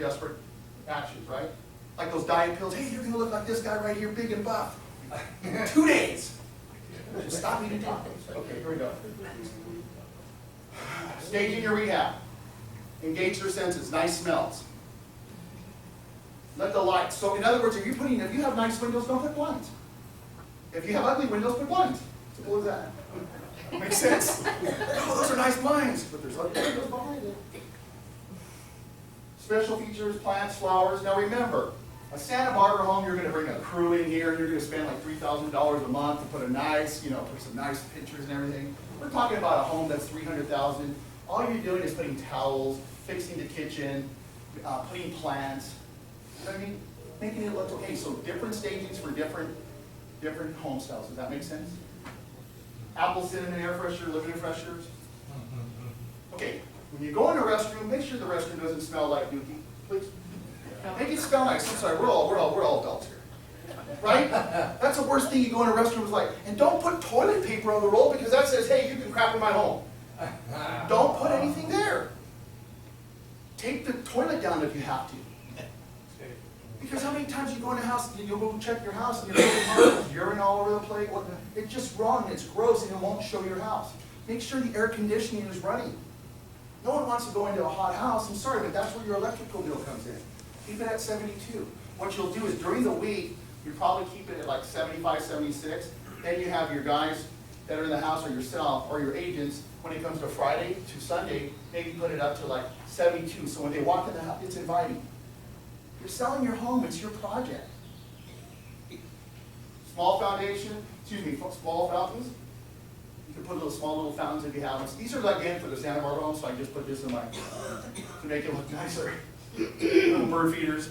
desperate actions, right? Like those diet pills. Hey, you're going to look like this guy right here, big and buff. 2 days. Just stop eating tacos. Okay, here we go. Staging your rehab. Engage your senses. Nice smells. Let the light. So in other words, if you have nice windows, don't put blinds. If you have ugly windows, put blinds. Simple as that. Makes sense? Oh, those are nice blinds, but there's ugly windows behind it. Special features, plants, flowers. Now remember, a Santa Barbara home, you're going to bring a crew in here, and you're going to spend like $3,000 a month to put a nice, put some nice pictures and everything. We're talking about a home that's $300,000. All you're doing is putting towels, fixing the kitchen, putting plants. You know what I mean? Making it look okay. So different stagings for different home styles. Does that make sense? Apple cinnamon air freshener, living air fresheners. Okay, when you go in a restroom, make sure the restroom doesn't smell like dookie, please. Make it smell nice. I'm sorry, we're all adults here. Right? That's the worst thing. You go in a restroom is like, and don't put toilet paper on the roll because that says, hey, you can crap in my home. Don't put anything there. Take the toilet down if you have to. Because how many times you go in a house, you'll go check your house, and there's urine all over the place. It's just wrong, it's gross, and it won't show your house. Make sure the air conditioning is running. No one wants to go into a hot house. I'm sorry, but that's where your electrical bill comes in. Keep it at 72. What you'll do is during the week, you probably keep it at like 75, 76. Then you have your guys that are in the house, or yourself, or your agents, when it comes to Friday to Sunday, maybe put it up to like 72. So when they walk in the house, it's inviting. You're selling your home, it's your project. Small foundation, small fountains. You can put small little fountains if you have them. These are again for the Santa Barbara home, so I just put this in my, to make it look nicer. Little bird feeders,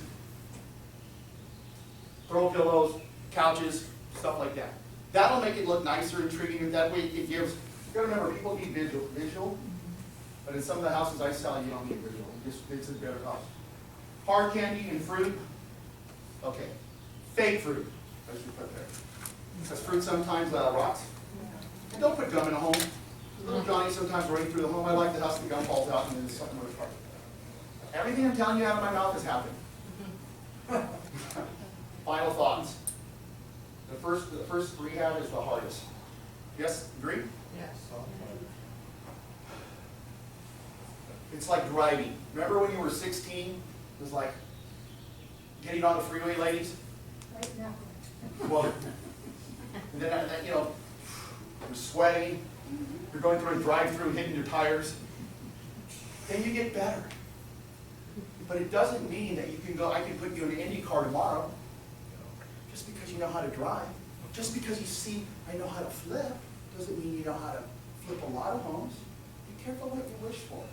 throw pillows, couches, stuff like that. That'll make it look nicer, intriguing, and that way it gives, you gotta remember, people need visual, but in some of the houses I sell, you don't need visual. It just makes it a better house. Hard candy and fruit. Okay. Fake fruit, as you put there. Because fruit sometimes rots. And don't put gum in a home. Little Johnny sometimes running through the home. I like the house, the gum falls out and then there's something other part. Everything I'm telling you out of my mouth is happening. Final thoughts. The first rehab is the hardest. Yes, agree? Yes. It's like driving. Remember when you were 16? It was like getting on the freeway, ladies? Right now. Well, and then, you're sweating. You're going through a drive-through, hitting your tires. Then you get better. But it doesn't mean that you can go, I can put you in an Indy car tomorrow. Just because you know how to drive. Just because you see I know how to flip, doesn't mean you know how to flip a lot of homes. Be careful what you wish for.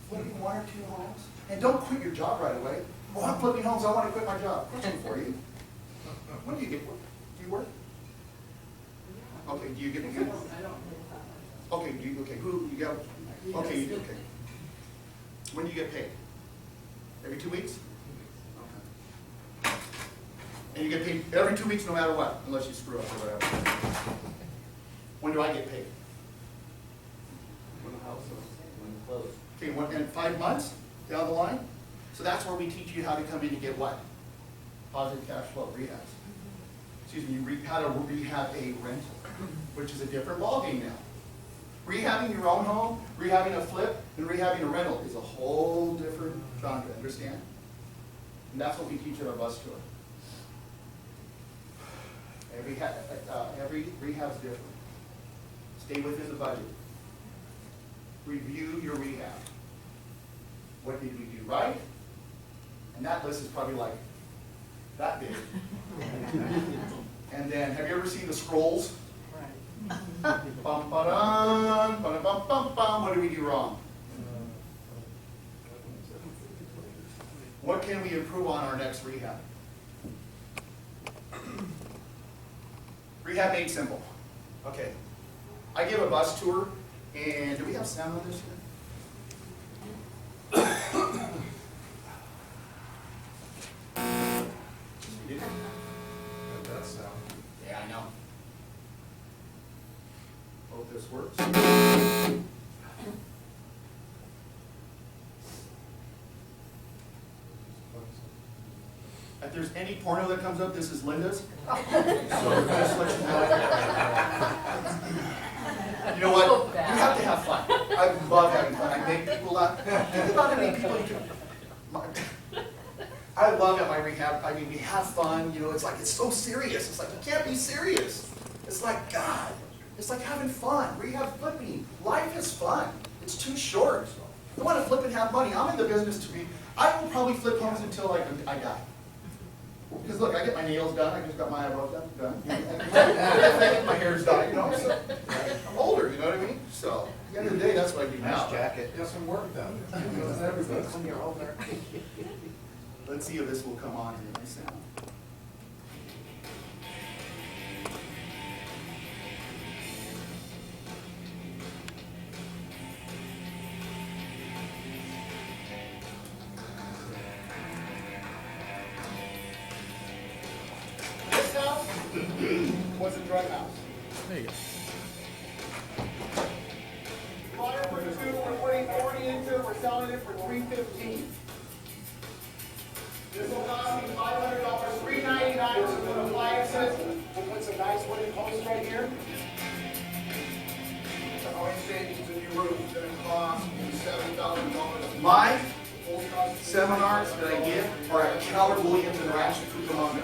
Flipping 1 or 2 homes. And don't quit your job right away. Oh, I'm flipping homes, I want to quit my job. Question for you. When do you get work? Do you work? Okay, do you get paid? Okay, who you got? Okay, okay. When do you get paid? Every 2 weeks? Okay. And you get paid every 2 weeks no matter what, unless you screw up or whatever. When do I get paid? When the house is closed. Okay, in 5 months down the line? So that's where we teach you how to come in and get what? Positive cash flow, rehabs. Excuse me, how to rehab a rental, which is a different ballgame now. Rehabbing your own home, rehabbing a flip, and rehabbing a rental is a whole different genre, understand? And that's what we teach at our bus tour. Every rehab's different. Stay within the budget. Review your rehab. What did we do right? And that list is probably like that big. And then, have you ever seen the scrolls? Right. Bum, ba-dum, ba-dum, bum, bum. What did we do wrong? What can we improve on our next rehab? Rehab made simple. Okay. I give a bus tour, and do we have sound on this here? You did? That does sound. Yeah, I know. Hope this works. If there's any porno that comes up, this is Linda's. So just let you know. You know what? You have to have fun. I love having fun. I make people laugh. Think about how many people you can. I love at my rehab. I mean, we have fun. You know, it's like it's so serious. It's like you can't be serious. It's like God. It's like having fun. Rehab flipping. Life is fun. It's too short. I want to flip and have money. I'm in the business to be. I will probably flip homes until I die. Because look, I get my nails done. I just got my eyebrows done. My hair's done. You know, so I'm older. You know what I mean? So at the end of the day, that's what I do now. Nice jacket. Got some work done. When you're older. Let's see if this will come on here. Nice sound. This house was a drug house. There you go. Buyer for 2, we're putting 40 into it, we're selling it for $315. This will cost me $500, $399 to put appliances. We'll put some nice wooden posts right here. The only savings in your roof is going to cost you $7,000. My seminars that I give are at Keller Williams in Rancho Cucamonga.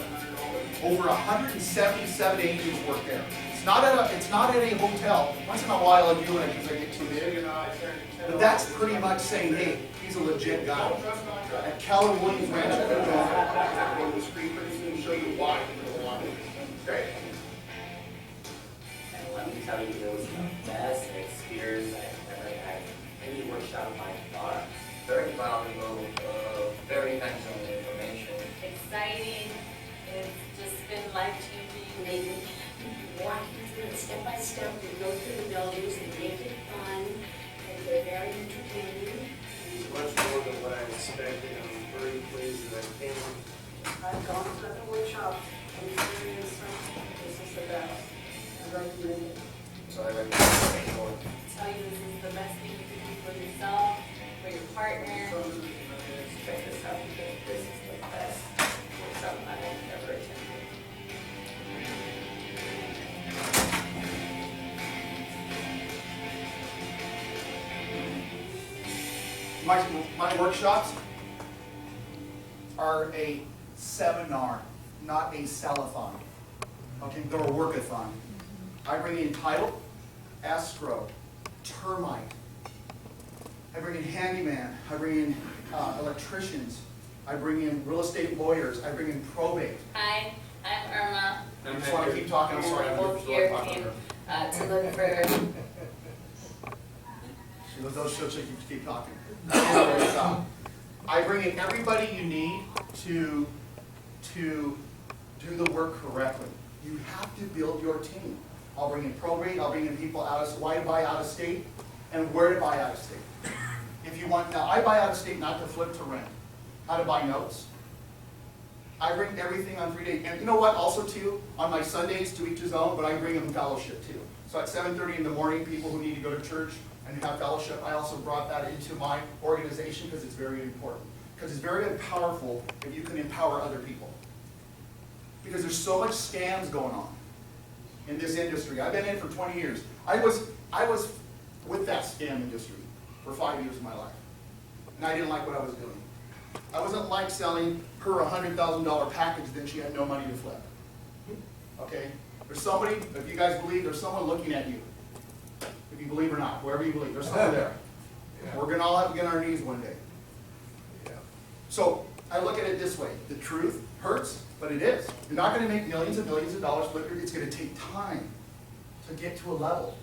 Over 177 agents work there. It's not at a hotel. Once in a while I do it because I get too big. But that's pretty much saying, hey, he's a legit guy. At Keller Williams Rancho Cucamonga, on the screen pretty soon show you why. Okay. And let me tell you, it was the best experience I've ever had. Any workshop by far. Very valuable, very hands-on information. Exciting. It's just been life-changing. They walk you through it step by step, they go through the buildings, they make it fun, and they're very entertaining. It's much more than what I expected. I'm very pleased that I came. I've gone to other workshops and experienced some, this is the best. I recommend it. So I recommend it. Tell you this is the best thing you can do for yourself, for your partner. Check this out because this is the best workshop I have ever attended. My workshops are a seminar, not a sell-a-thon. Okay, they're a workathon. I bring in title, escrow, termite. I bring in handyman. I bring in electricians. I bring in real estate lawyers. I bring in probate. Hi, I'm Irma. I just want to keep talking. I'm sorry. I'm Both just here talking came about her. to look for. She'll keep talking. Anyways, I bring in everybody you need to do the work correctly. You have to build your team. I'll bring in probate. I'll bring in people why to buy out of state and where to buy out of state. If you want, now I buy out of state not to flip to rent. How to buy notes. I bring everything on 3 days. And you know what, also too, on my Sundays, to each his own, but I bring them fellowship too. So at 7:30 in the morning, people who need to go to church and have fellowship, I also brought that into my organization because it's very important. Because it's very powerful if you can empower other people. Because there's so much scams going on in this industry. I've been in it for 20 years. I was with that scam industry for 5 years of my life. And I didn't like what I was doing. I wasn't like selling her a $100,000 package, then she had no money to flip. Okay? There's somebody, if you guys believe, there's someone looking at you. If you believe or not, whoever you believe, there's someone there. Yeah. We're going to all have to get on our knees one day. Yeah. So I look at it this way. The truth hurts, but it is. You're not going to make millions and millions of dollars, but it's going to take time to get to a level.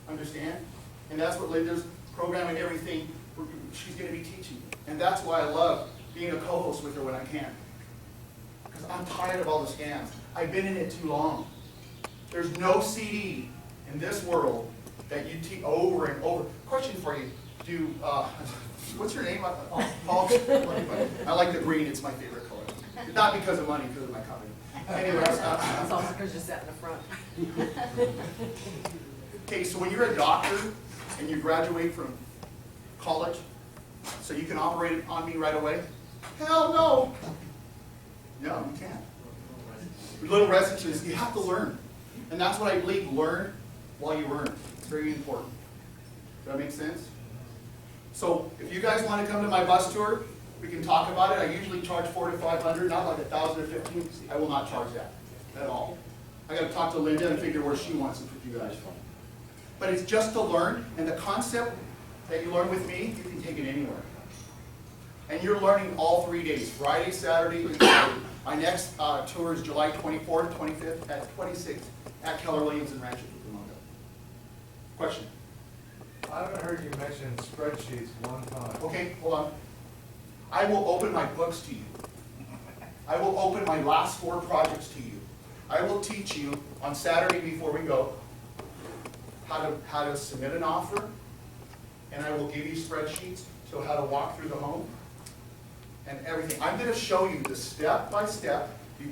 Understand? And that's what Linda's program and everything, she's going to be teaching. And that's why I love being a co-host with her when I can. Because I'm tired of all the scams. I've been in it too long. There's no CD in this world that you teach over and over. Question for you. What's your name? Paul? I like the green. It's my favorite color. Not because of money, because of my company. Anyways. It's also because you sat in the front. Okay, so when you're a doctor and you graduate from college, so you can operate on me right away? Hell no! No, you can't. Little residences, you have to learn. And that's what I believe, learn while you earn. It's very important. Does that make sense? So if you guys want to come to my bus tour, we can talk about it. I usually charge $400 to $500, not like $1,000 or $1,500. I will not charge that at all. I got to talk to Linda and figure where she wants it for you guys. But it's just to learn, and the concept that you learn with me, you can take it anywhere. And you're learning all 3 days, Friday, Saturday, and Sunday. My next tour is July 24th, 25th, and 26th at Keller Williams in Rancho Cucamonga. Question? I haven't heard you mention spreadsheets one time. Okay, hold on. I will open my books to you. I will open my last 4 projects to you. I will teach you on Saturday before we go how to submit an offer, and I will give you spreadsheets, so how to walk through the home and everything. I'm going to show you the step by step,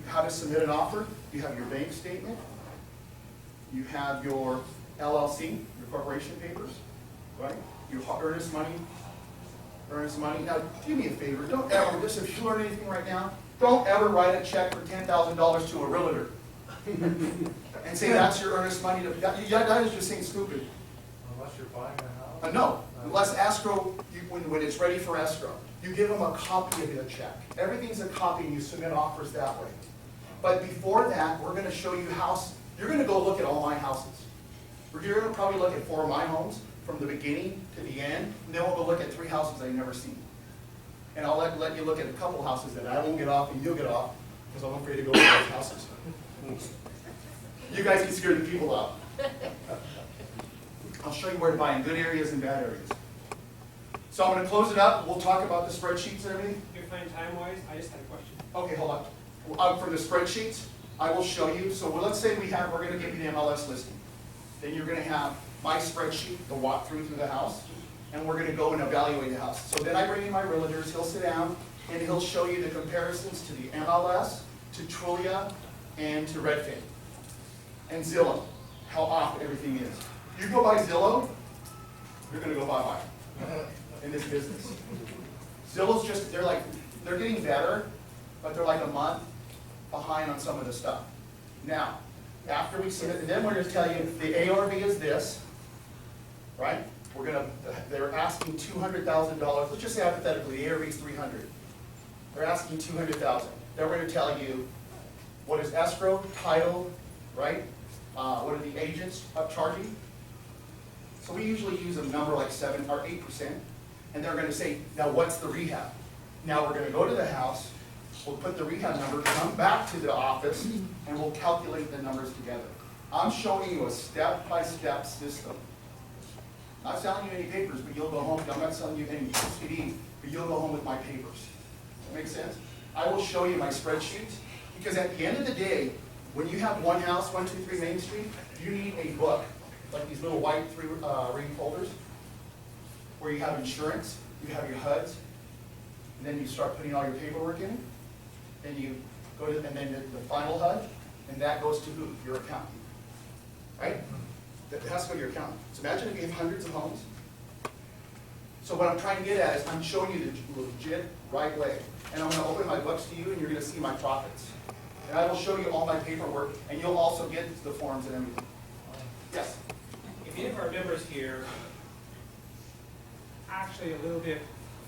how to submit an offer. You have your bank statement, you have your LLC, your corporation papers, right? Your earnest money. Now, do me a favor, don't ever, just if you learn anything right now, don't ever write a check for $10,000 to a realtor and say that's your earnest money. That is just saying stupid. Unless you're buying a house? No, unless escrow, when it's ready for escrow, you give them a copy of the check. Everything's a copy and you submit offers that way. But before that, we're going to show you you're going to go look at all my houses. You're going to probably look at 4 of my homes from the beginning to the end, and then we'll go look at 3 houses that you've never seen. And I'll let you look at a couple houses that I won't get off and you'll get off, because I'm afraid to go to those houses. You guys can scare the people out. I'll show you where to buy in good areas and bad areas. So I'm going to close it up. We'll talk about the spreadsheets and everything. You're fine time-wise, I just had a question. Okay, hold on. For the spreadsheets, I will show you. So let's say we're going to give you the MLS listing. Then you're going to have my spreadsheet, the walkthrough through the house, and we're going to go and evaluate the house. So then I bring in my realtors. He'll sit down and he'll show you the comparisons to the MLS, to Trulia, and to Redfin, and Zillow, how off everything is. You go by Zillow, you're going to go bye-bye in this business. Zillow's just, they're getting better, but they're like a month behind on some of the stuff. Now, after we submit, and then we're going to tell you the ARV is this, right? They're asking $200,000. Let's just say hypothetically, the ARV is $300,000. They're asking $200,000. Then we're going to tell you what is escrow, title, right? What are the agents charging? So we usually use a number like 7 or 8%, and they're going to say, now what's the rehab? Now we're going to go to the house, we'll put the rehab number, come back to the office, and we'll calculate the numbers together. I'm showing you a step-by-step system. Not selling you any papers, but you'll go home. I'm not selling you any CD, but you'll go home with my papers. That makes sense? I will show you my spreadsheets, because at the end of the day, when you have one house, 123 Main Street, you need a book, like these little white 3-ring folders, where you have insurance, you have your HUDs, and then you start putting all your paperwork in. Then you go to, and then the final HUD, and that goes to who? Your accountant, right? That has to go to your accountant. So imagine if you have hundreds of homes. So what I'm trying to get at is I'm showing you the legit right way. And I'm going to open my books to you, and you're going to see my profits. And I will show you all my paperwork, and you'll also get the forms and everything. Yes? If any of our members here actually a little bit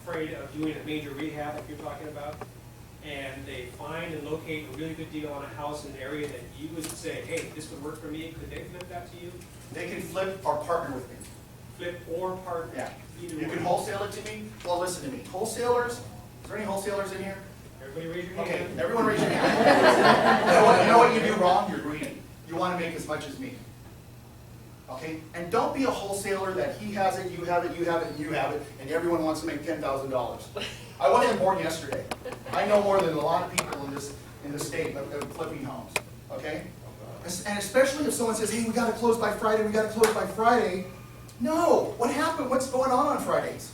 afraid of doing a major rehab like you're talking about, and they find and locate a really good deal on a house in an area that you would say, hey, this would work for me, could they flip that to you? They can flip or partner with me. Flip or partner? Yeah. Either You one. can wholesale it to me. Well, listen to me. Wholesalers, is there any wholesalers in here? Everybody raise your Okay, hand. everyone raise your hand. You know what you do wrong? You're greedy. You want to make as much as me. Okay? And don't be a wholesaler that he has it, you have it, you have it, and you have it, and everyone wants to make $10,000. I wasn't born yesterday. I know more than a lot of people in the state of flipping homes. Okay? And especially if someone says, hey, we got to close by Friday, we got to close by Friday. No! What happened? What's going on Fridays?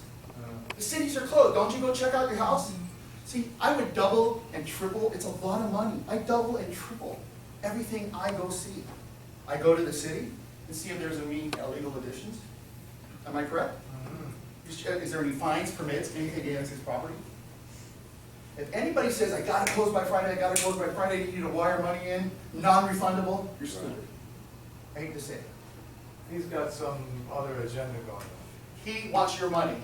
The cities are closed. Don't you go check out your house? See, I would double and triple. It's a lot of money. I double and triple everything I go see. I go to the city and see if there's any illegal additions. Am I correct? Is there any fines, permits, anything against his property? If anybody says, I gotta close by Friday, you need to wire money in, non-refundable, you're stupid. I hate to say it. He's got some other agenda going on. He wants your money.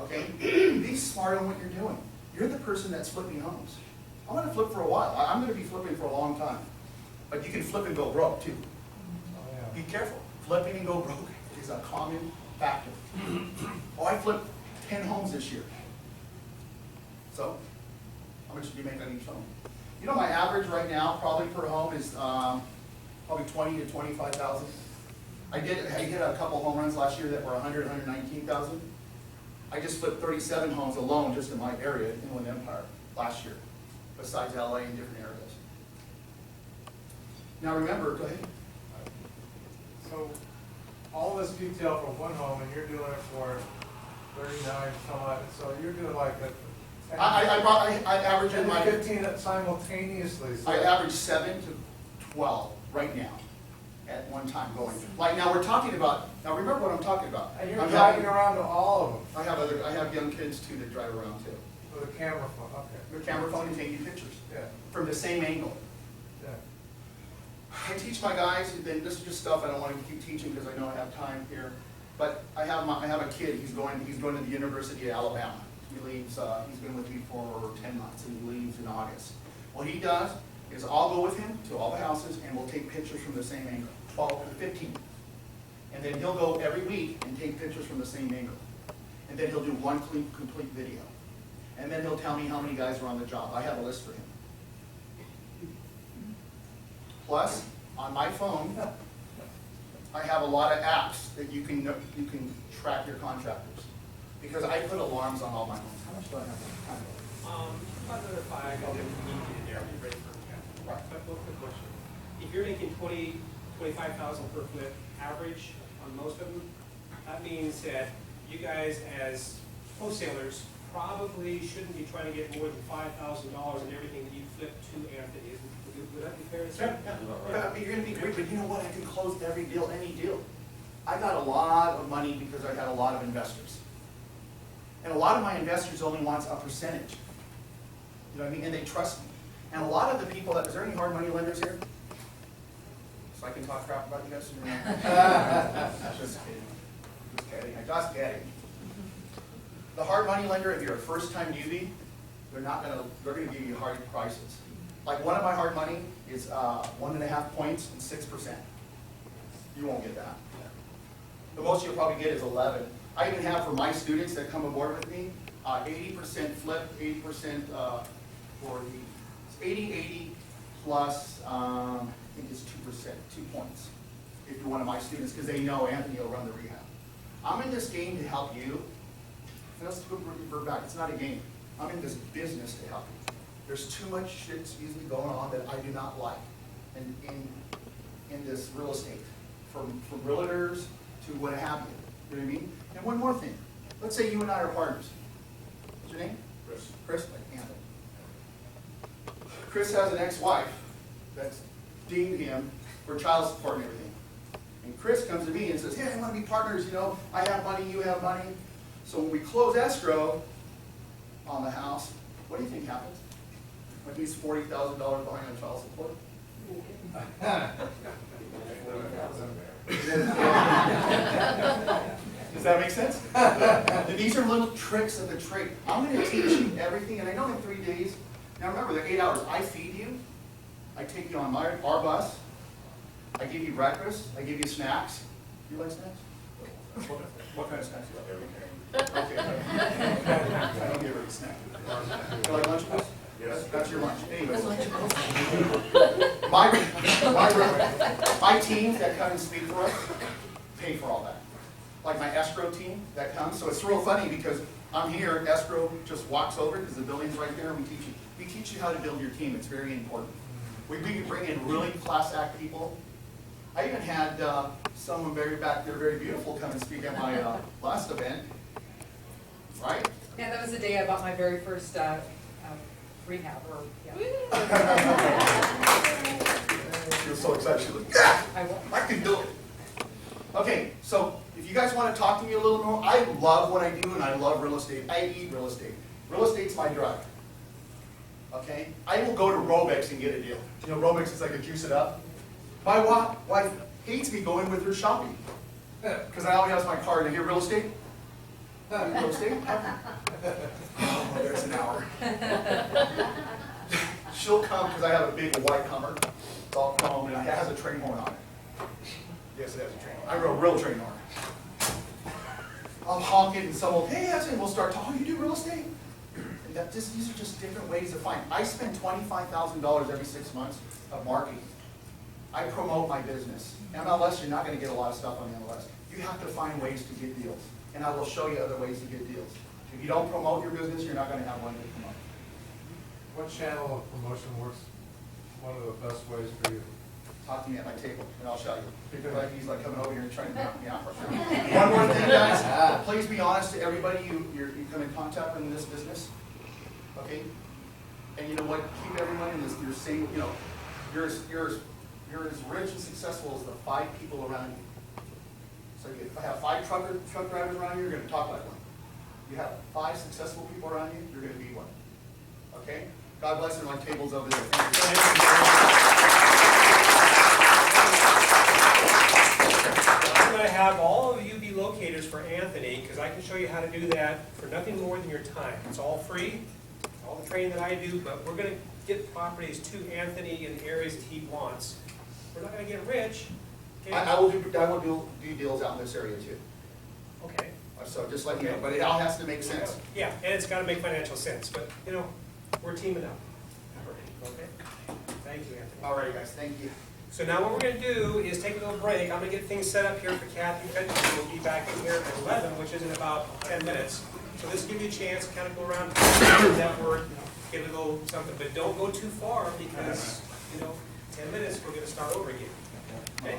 Okay? Be smart on what you're doing. You're the person that's flipping homes. I'm gonna flip for a while. I'm gonna be flipping for a long time. But you can flip and go broke too. Oh, yeah. Be careful. Flipping and go broke is a common factor. Oh, I flipped 10 homes this year. So, how much did you make on each home? You know, my average right now, probably per home, is probably 20 to 25,000. I hit a couple home runs last year that were 100, 119,000. I just flipped 37 homes alone just in my area, Inland Empire, last year, besides LA and different areas. Now remember, go ahead. So, all this detail for one home, and you're doing it for 39 some odd, so you're doing like a. I average in my 15 simultaneously. So I average 7 to 12 right now at one time going. Like now we're talking about, now remember what I'm talking about. And you're I'm driving having- around to all of them I have young kids too that drive around too. with a camera phone. Okay. With camera phone and taking pictures Yeah. from the same angle. Yeah. I teach my guys, and then this is just stuff I don't want to keep teaching because I know I have time here. But I have a kid, he's going to the University of Alabama. He leaves, he's been with me for 10 months and he leaves in August. What he does is I'll go with him to all the houses and we'll take pictures from the same angle, 12 to 15. And then he'll go every week and take pictures from the same angle. And then he'll do one complete video. And then he'll tell me how many guys are on the job. I have a list for him. Plus, on my phone, I have a lot of apps that you can track your contractors. Because I put alarms on all my homes. How much do I have? About another 5, and then we need to get there, be ready for it. Right. But one quick question. If you're making 25,000 per foot average on most of them, that means that you guys as wholesalers probably shouldn't be trying to get more than $5,000 in everything that you flip to Anthony. Would that be fair to say? Yeah, I mean, you're gonna be great, but you know what? I can close every deal, any deal. I got a lot of money because I had a lot of investors. And a lot of my investors only wants a percentage. You know what I mean? And they trust me. And a lot of the people is there any hard money lenders here? So I can talk crap about you guys? Just kidding. Just kidding. I just kidding. The hard money lender, if you're a first time newbie, they're gonna give you hard prices. Like one of my hard money is 1.5 points and 6%. You won't get that. The most you'll probably get is 11. I even have for my students that come aboard with me, 80% flip, 80% for the 80 plus, I think it's 2%, 2 points. If you're one of my students, because they know Anthony will run the rehab. I'm in this game to help you. And let's revert back. It's not a game. I'm in this business to help you. There's too much shit, excuse me, going on that I do not like in this real estate, from realtors to what have you. You know what I mean? And one more thing. Let's say you and I are partners. What's your name? Chris. Chris, like Anthony. Chris has an ex-wife that's dinged him for child support and everything. And Chris comes to me and says, hey, I want to be partners, you know, I have money, you have money. So when we close escrow on the house, what do you think happens? When he's $40,000 behind on child support? Does that make sense? These are little tricks of the trade. I'm going to teach you everything, and I know in 3 days. Now remember, they're 8 hours. I feed you. I take you on our bus. I give you breakfast. I give you snacks. Do you like snacks? What kind of snacks do you like? Okay. I don't give her a snack. You like Lunchables? Yes. That's your lunch. Anyways. My teams that come and speak for us pay for all that. Like my escrow team that comes. So it's real funny because I'm here, escrow just walks over because the building's right there, and we teach you how to build your team. It's very important. We bring in really class act people. I even had someone back there, very beautiful, come and speak at my last event. Right? Yeah, that was the day I bought my very first rehab, or, yeah. She was so excited. She was like, yeah, I can do it. Okay, so if you guys want to talk to me a little more, I love what I do and I love real estate. I eat real estate. Real estate's my drug. Okay? I will go to Robex and get a deal. You know, Robex is like a juice it up. My wife hates me going with her shopping. Because I always have my card and I hear real estate. Real estate? Oh, there's an hour. She'll come because I have a big white Hummer. It's all chrome and it has a train horn on it. Yes, it has a train horn. I wrote a real train horn. I'll honk it and someone will, hey, that's it. We'll start talking, oh, you do real estate? And these are just different ways to find. I spend $25,000 every 6 months of marketing. I promote my business. MLS, you're not going to get a lot of stuff on the MLS. You have to find ways to get deals. And I will show you other ways to get deals. If you don't promote your business, you're not going to have one to promote. What channel of promotion works one of the best ways for you? Talk to me at my table, and I'll show you. Because he's like coming over here and trying to knock me out. One more thing, guys. Please be honest to everybody you come in contact with in this business. Okay? And you know what? Keep everyone in this. You're saying, you know, you're as rich and successful as the 5 people around you. So if I have 5 truck drivers around you, you're going to talk like one. You have 5 successful people around you, you're going to be one. Okay? God bless you. My table's over there. Thank you. I'm going to have all of you be locators for Anthony, because I can show you how to do that for nothing more than your time. It's all free, all the training that I do, but we're going to get properties to Anthony in areas that he wants. We're not going to get rich. Okay? I will do deals out in this area too. Okay. So just let you know, but it all has to make sense. Yeah, and it's got to make financial sense, but, you know, we're teaming up. Okay? Thank you, Anthony. All right, guys, thank you. So now what we're going to do is take a little break. I'm going to get things set up here for Kathy. We'll be back in here at 11, which is in about 10 minutes. So this will give you a chance to kind of go around the network, get a little something, but don't go too far because, you know, 10 minutes, we're going to start over again. Okay?